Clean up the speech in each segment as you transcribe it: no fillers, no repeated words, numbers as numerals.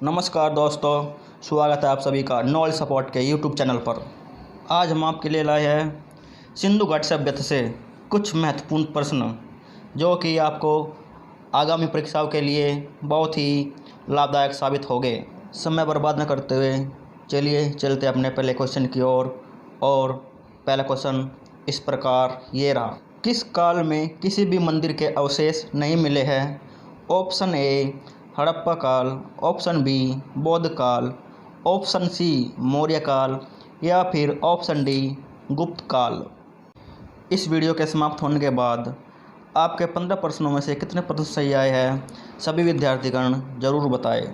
नमस्कार दोस्तों, स्वागत है आप सभी का नॉलेज सपोर्ट के यूट्यूब चैनल पर। आज हम आपके लिए लाए हैं सिंधु घाटी सभ्यता से कुछ महत्वपूर्ण प्रश्न जो कि आपको आगामी परीक्षाओं के लिए बहुत ही लाभदायक साबित होंगे। समय बर्बाद न करते हुए चलिए चलते अपने पहले क्वेश्चन की ओर। और पहला क्वेश्चन इस प्रकार ये रहा, किस काल में किसी भी मंदिर के अवशेष नहीं मिले हैं? ऑप्शन ए हड़प्पा काल, ऑप्शन बी बौद्ध काल, ऑप्शन सी मौर्य काल या फिर ऑप्शन डी गुप्त काल। इस वीडियो के समाप्त होने के बाद आपके 15 प्रश्नों में से कितने प्रतिशत सही आए हैं सभी विद्यार्थीगण जरूर बताएं।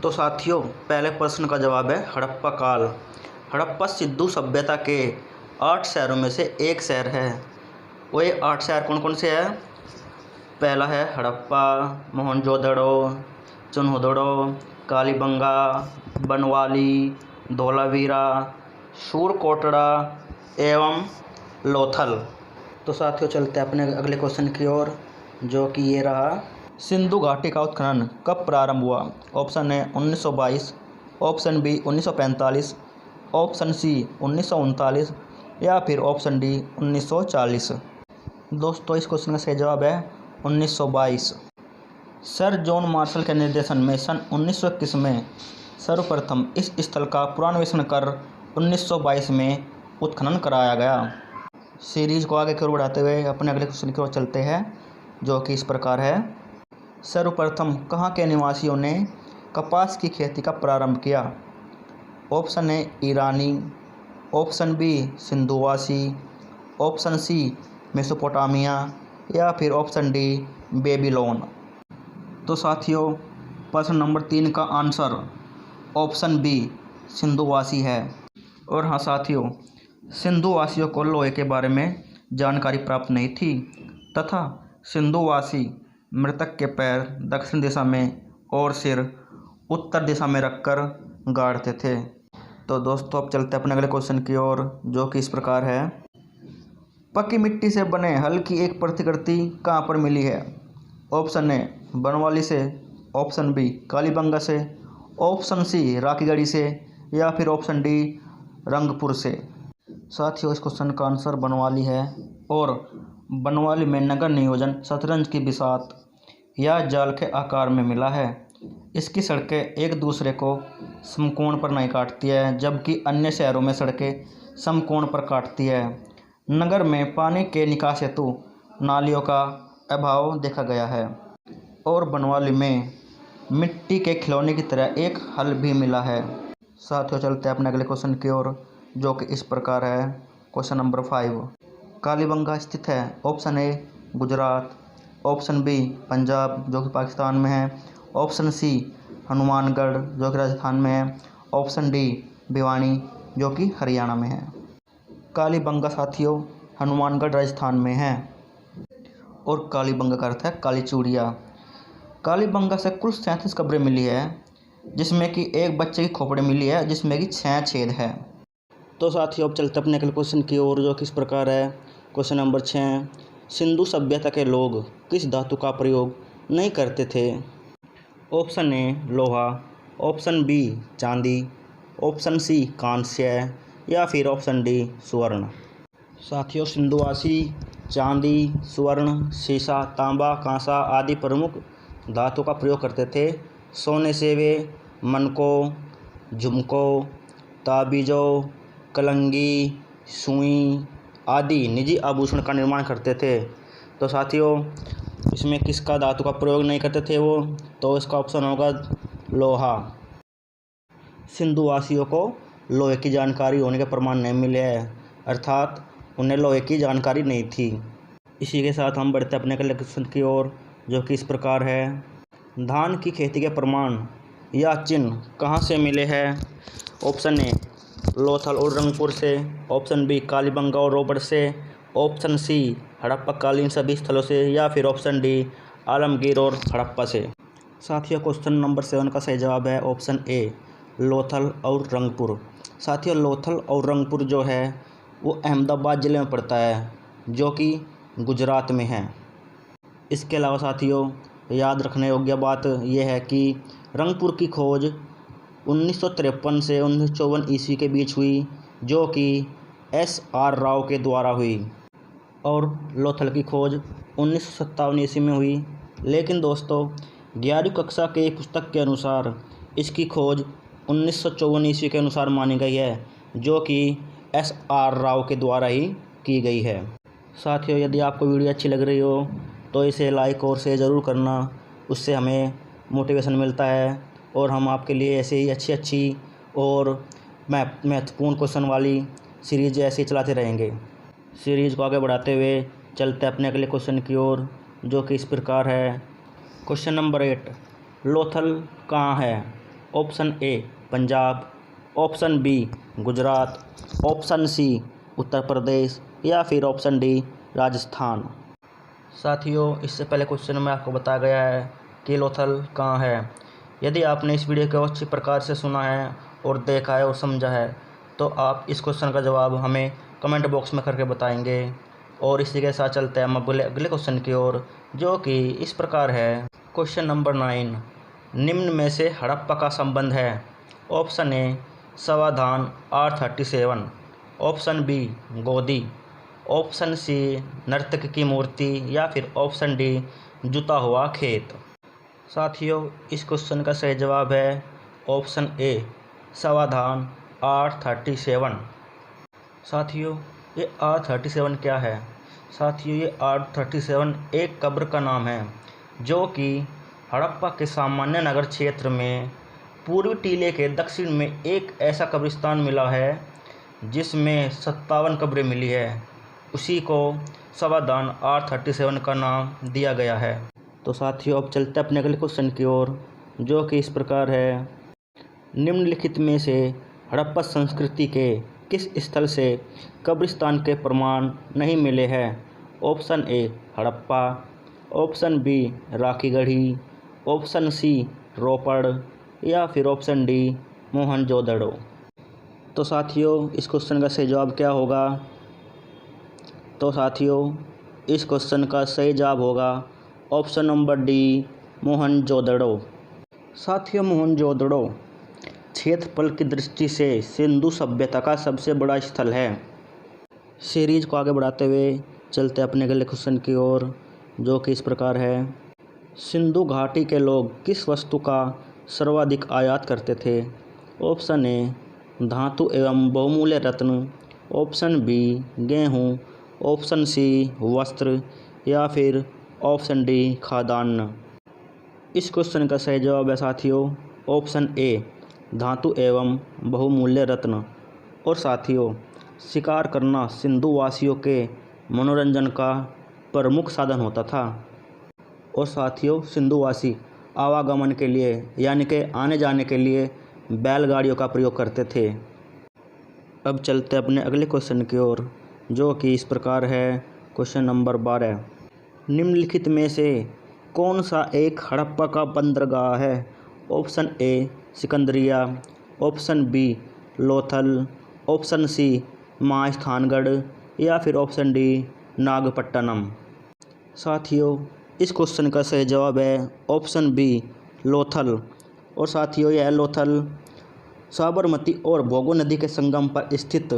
तो साथियों, पहले प्रश्न का जवाब है हड़प्पा काल। हड़प्पा सिंधु सभ्यता के 8 शहरों में से एक शहर है। वही 8 शहर कौन कौन से हैं? पहला है हड़प्पा, मोहनजोदड़ो, चुनहुदड़ो, कालीबंगा, बनवाली, धोलावीरा, सूरकोटड़ा एवं लोथल। तो साथियों, चलते हैं अपने अगले क्वेश्चन की ओर, जो कि ये रहा, सिंधु घाटी का उत्खनन कब प्रारंभ हुआ? Option A 1922, option B 1945, option C 1939 या फिर ऑप्शन डी 1940। दोस्तों, इस क्वेश्चन का सही जवाब है 1922। सर जॉन मार्शल के निर्देशन में सन 1921 में सर्वप्रथम इस स्थल का पुनर्न्वेषण कर 1922 में उत्खनन कराया गया। सीरीज को आगे की ओर बढ़ाते हुए अपने अगले क्वेश्चन की ओर चलते हैं, जो कि इस प्रकार है, सर्वप्रथम कहाँ के निवासियों ने कपास की खेती का प्रारंभ किया? ऑप्शन ए ईरानी, ऑप्शन बी सिंधुवासी, ऑप्शन सी मेसोपोटामिया या फिर ऑप्शन डी बेबीलोन। तो साथियों, प्रश्न नंबर 3 का आंसर ऑप्शन बी सिंधुवासी है। और हाँ साथियों, सिंधुवासियों को लोहे के बारे में जानकारी प्राप्त नहीं थी तथा सिंधुवासी मृतक के पैर दक्षिण दिशा में और सिर उत्तर दिशा में रखकर गाड़ते थे। तो दोस्तों, अब चलते हैं अपने अगले क्वेश्चन की ओर, जो कि इस प्रकार है, पक्की मिट्टी से बने हल की एक प्रतिकृति कहाँ पर मिली है? ऑप्शन ए बनवाली से, ऑप्शन बी कालीबंगा से, ऑप्शन सी राखीगढ़ी से या फिर ऑप्शन डी रंगपुर से। साथियों, इस क्वेश्चन का आंसर बनवाली है। और बनवाली में नगर नियोजन शतरंज की बिसात या जाल के आकार में मिला है। इसकी सड़कें एक दूसरे को समकोण पर नहीं काटती है, जबकि अन्य शहरों में सड़कें समकोण पर काटती है। नगर में पानी के निकास हेतु नालियों का अभाव देखा गया है। और बनवाली में मिट्टी के खिलौने की तरह एक हल भी मिला है। साथियों, चलते हैं अपने अगले क्वेश्चन की ओर, जो कि इस प्रकार है, क्वेश्चन नंबर 5, कालीबंगा स्थित है? Option A Gujarat, option B Punjab जो कि पाकिस्तान में है, ऑप्शन सी हनुमानगढ़ जो कि राजस्थान में है, ऑप्शन डी भिवानी जो कि हरियाणा में है। कालीबंगा साथियों हनुमानगढ़ राजस्थान में है। और कालीबंगा का अर्थ है काली चूड़िया। कालीबंगा से कुल 37 कब्रें मिली है, जिसमें कि एक बच्चे की खोपड़ी मिली है, जिसमें कि 6 छेद है। तो साथियों, अब चलते अपने अगले क्वेश्चन की ओर, जो किस प्रकार है, क्वेश्चन नंबर 6, सिंधु सभ्यता के लोग किस धातु का प्रयोग नहीं करते थे? ऑप्शन ए लोहा, ऑप्शन बी चांदी, ऑप्शन सी कांस्य या फिर ऑप्शन डी स्वर्ण। साथियों, सिंधुवासी चांदी, स्वर्ण, सीसा, तांबा, कांसा आदि प्रमुख धातु का प्रयोग करते थे। सोने से वे मनकों, झुमकों, ताबीज़ों, कलंगी, सुई आदि निजी आभूषण का निर्माण करते थे। तो साथियों, इसमें किसका धातु का प्रयोग नहीं करते थे वो? तो इसका ऑप्शन होगा लोहा। सिंधुवासियों को लोहे की जानकारी होने के प्रमाण नहीं मिले हैं, अर्थात उन्हें लोहे की जानकारी नहीं थी। इसी के साथ हम बढ़ते अपने अगले क्वेश्चन की ओर, जो कि इस प्रकार है, धान की खेती के प्रमाण या चिन्ह कहाँ से मिले हैं? ऑप्शन ए लोथल और रंगपुर से, ऑप्शन बी कालीबंगा और रोपड़ से, ऑप्शन सी हड़प्पाकालीन सभी स्थलों से या फिर ऑप्शन डी आलमगीर और हड़प्पा से। साथियों, क्वेश्चन नंबर 7 का सही जवाब है ऑप्शन ए लोथल और रंगपुर। साथियों, लोथल और रंगपुर जो है वो अहमदाबाद ज़िले में पड़ता है, जो कि गुजरात में है। इसके अलावा साथियों, याद रखने योग्य बात यह है कि रंगपुर की खोज 1953 से 1954 ईस्वी के बीच हुई, जो कि S.R. राव के द्वारा हुई, और लोथल की खोज 1957 ईस्वी में हुई। लेकिन दोस्तों 11वीं कक्षा के पुस्तक के अनुसार इसकी खोज 1954 ईस्वी के अनुसार मानी गई है, जो कि S.R. राव के द्वारा ही की गई है। साथियों, यदि आपको वीडियो अच्छी लग रही हो तो इसे लाइक और शेयर ज़रूर करना, उससे हमें मोटिवेशन मिलता है और हम आपके लिए ऐसे ही अच्छी और महत्वपूर्ण क्वेश्चन वाली सीरीज ऐसे ही चलाते रहेंगे। सीरीज को आगे बढ़ाते हुए चलते अपने अगले क्वेश्चन की ओर, जो कि इस प्रकार है। क्वेश्चन नंबर 8, लोथल कहाँ है? Option A Punjab, option B Gujarat, option C Uttar Pradesh या फिर ऑप्शन डी राजस्थान। साथियों, इससे पहले क्वेश्चन में आपको बताया गया है कि लोथल कहाँ है। यदि आपने इस वीडियो को अच्छी प्रकार से सुना है और देखा है और समझा है तो आप इस क्वेश्चन का जवाब हमें कमेंट बॉक्स में करके बताएंगे। और इसी के साथ चलते हैं हम अगले क्वेश्चन की ओर, जो कि इस प्रकार है। क्वेश्चन नंबर 9, निम्न में से हड़प्पा का संबंध है? ऑप्शन ए समाधान R37, ऑप्शन बी गोदी, ऑप्शन सी नर्तक की मूर्ति या फिर ऑप्शन डी जुता हुआ खेत। साथियों, इस क्वेश्चन का सही जवाब है ऑप्शन ए समाधान R37। साथियों, ये R37 क्या है? साथियों, ये R37 एक कब्र का नाम है, जो कि हड़प्पा के सामान्य नगर क्षेत्र में पूर्वी टीले के दक्षिण में एक ऐसा कब्रिस्तान मिला है जिसमें 57 कब्रें मिली है। उसी को समाधान R37 का नाम दिया गया है। तो साथियों, अब चलते अपने अगले क्वेश्चन की ओर, जो कि इस प्रकार है। निम्नलिखित में से हड़प्पा संस्कृति के किस स्थल से कब्रिस्तान के प्रमाण नहीं मिले हैं? Option A Harappa, option B Rakhigarhi, option C Ropar या फिर ऑप्शन डी मोहनजोदड़ो। तो साथियों, इस क्वेश्चन का सही जवाब क्या होगा? तो साथियों, इस क्वेश्चन का सही जवाब होगा ऑप्शन नंबर डी मोहनजोदड़ो। साथियों, मोहनजोदड़ो क्षेत्रफल की दृष्टि से सिंधु सभ्यता का सबसे बड़ा स्थल है। सीरीज को आगे बढ़ाते हुए चलते अपने अगले क्वेश्चन की ओर, जो कि इस प्रकार है। सिंधु घाटी के लोग किस वस्तु का सर्वाधिक आयात करते थे? ऑप्शन ए धातु एवं बहुमूल्य रत्न, ऑप्शन बी गेहूँ, ऑप्शन सी वस्त्र या फिर ऑप्शन डी खाद्यान्न। इस क्वेश्चन का सही जवाब है साथियों ऑप्शन ए धातु एवं बहुमूल्य रत्न। और साथियों, शिकार करना सिंधु वासियों के मनोरंजन का प्रमुख साधन होता था। और साथियों, सिंधुवासी आवागमन के लिए यानी कि आने जाने के लिए बैलगाड़ियों का प्रयोग करते थे। अब चलते अपने अगले क्वेश्चन की ओर, जो कि इस प्रकार है। क्वेश्चन नंबर 12, निम्नलिखित में से कौन सा एक हड़प्पा का बंदरगाह है? ऑप्शन ए सिकंदरिया, option B Lothal, option C Mahasthangarh या फिर ऑप्शन डी नागपट्टनम। साथियों, इस क्वेश्चन का सही जवाब है ऑप्शन बी लोथल। और साथियों, यह लोथल साबरमती और भोगो नदी के संगम पर स्थित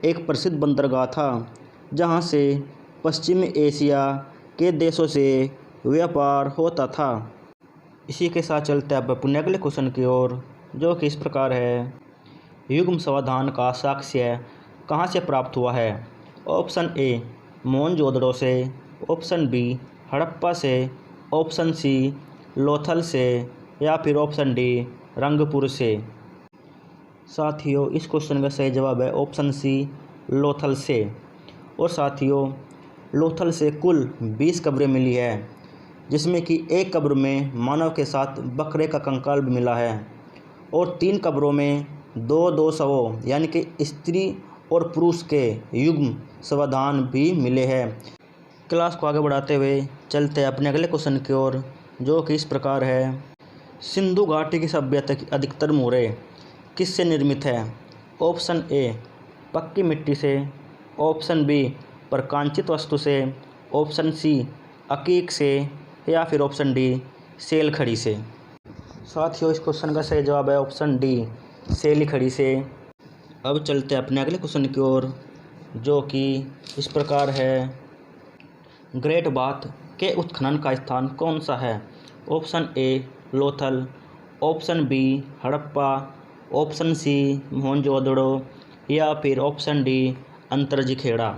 एक प्रसिद्ध बंदरगाह था, जहां से पश्चिमी एशिया के देशों से व्यापार होता था। इसी के साथ चलते अब अपने अगले क्वेश्चन की ओर, जो कि इस प्रकार है। युग्म समाधान का साक्ष्य कहाँ से प्राप्त हुआ है? ऑप्शन ए मोहनजोदड़ो से, ऑप्शन बी हड़प्पा से, ऑप्शन सी लोथल से या फिर ऑप्शन डी रंगपुर से। साथियों, इस क्वेश्चन का सही जवाब है ऑप्शन सी लोथल से। और साथियों, लोथल से कुल 20 कब्रें मिली है, जिसमें कि एक कब्र में मानव के साथ बकरे का कंकाल भी मिला है और 3 कब्रों में दो शवों यानी कि स्त्री और पुरुष के युग्म समाधान भी मिले हैं। क्लास को आगे बढ़ाते हुए चलते हैं अपने अगले क्वेश्चन की ओर, जो कि इस प्रकार है। सिंधु घाटी की सभ्यता की अधिकतर मोहरें किससे निर्मित है? ऑप्शन ए पक्की मिट्टी से, ऑप्शन बी प्रकांचित वस्तु से, ऑप्शन सी अकीक से या फिर ऑप्शन डी सेल खड़ी से। साथियों इस क्वेश्चन का सही जवाब है ऑप्शन डी, सेली खड़ी से। अब चलते हैं अपने अगले क्वेश्चन की ओर, जो कि इस प्रकार है। ग्रेट बाथ के उत्खनन का स्थान कौन सा है? Option A Lothal, option B Harappa, option C Mohenjodaro या फिर ऑप्शन डी अंतर्जिखेड़ा।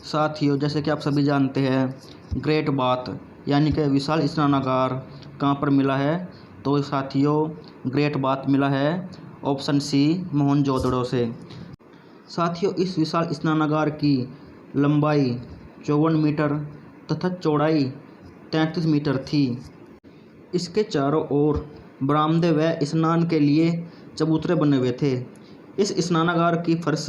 साथियों जैसे कि आप सभी जानते हैं ग्रेट बाथ यानी कि विशाल स्नानागार कहाँ पर मिला है, तो साथियों ग्रेट बाथ मिला है ऑप्शन सी मोहनजोदड़ो से। साथियों इस विशाल स्नानागार की लंबाई 54 मीटर तथा चौड़ाई 33 मीटर थी। इसके चारों ओर बरामदे व स्नान के लिए चबूतरे बने हुए थे। इस स्नानागार की फर्श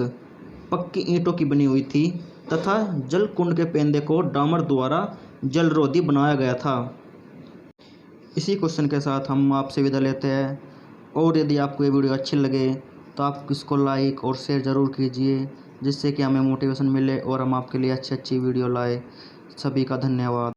पक्की ईंटों की बनी हुई थी तथा जल कुंड के पेंदे को डामर द्वारा जलरोधी बनाया गया था। इसी क्वेश्चन के साथ हम आपसे विदा लेते हैं, और यदि आपको ये वीडियो अच्छी लगे तो आप इसको लाइक और शेयर ज़रूर कीजिए, जिससे कि हमें मोटिवेशन मिले और हम आपके लिए अच्छी वीडियो लाए। सभी का धन्यवाद।